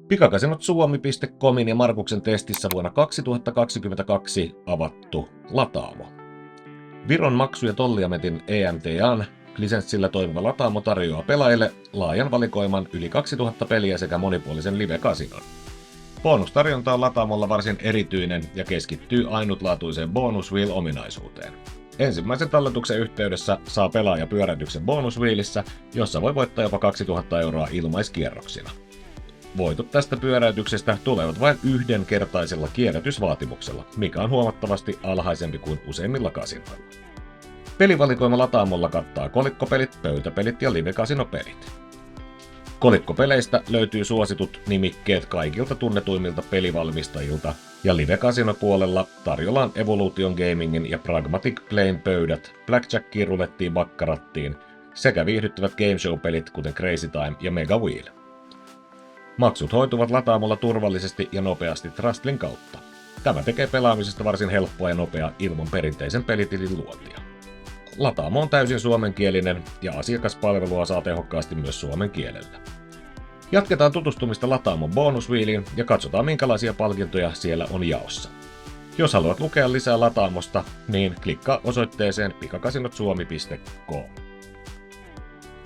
Pikakasinot Suomi.comin ja Markuksen testissä vuonna 2022 avattu lataamo. Viron maksu- ja tolliametin EMTAn lisenssillä toimiva lataamo tarjoaa pelaajille laajan valikoiman yli 2000 peliä sekä monipuolisen live-kasinon. Bonustarjonta on lataamolla varsin erityinen ja keskittyy ainutlaatuiseen bonus wheel-ominaisuuteen. Ensimmäisen talletuksen yhteydessä saa pelaaja pyörähdyksen bonus wheelissä, jossa voi voittaa jopa 2000 euroa ilmaiskierroksina. Voitot tästä pyöräytyksestä tulevat vain yhdenkertaisella kierrätysvaatimuksella, mikä on huomattavasti alhaisempi kuin useimmilla kasinoilla. Pelivalikoima lataamolla kattaa kolikkopelit, pöytäpelit ja live-kasinopelit. Kolikkopeleistä löytyy suositut nimikkeet kaikilta tunnetuimmilta pelivalmistajilta, ja live-kasinopuolella tarjolla on Evolution Gamingin ja Pragmatic Playn pöydät blackjackiin, rulettiin, bakkarattiin sekä viihdyttävät gameshow-pelit kuten Crazy Time ja Mega Wheel. Maksut hoituvat lataamolla turvallisesti ja nopeasti Trustlin kautta. Tämä tekee pelaamisesta varsin helppoa ja nopeaa ilman perinteisen pelitilin luontia. Lataamo on täysin suomenkielinen ja asiakaspalvelua saa tehokkaasti myös suomen kielellä. Jatketaan tutustumista lataamon bonuswheeliin ja katsotaan minkälaisia palkintoja siellä on jaossa. Jos haluat lukea lisää lataamosta, niin klikkaa osoitteeseen pikakasinotsuomi.com.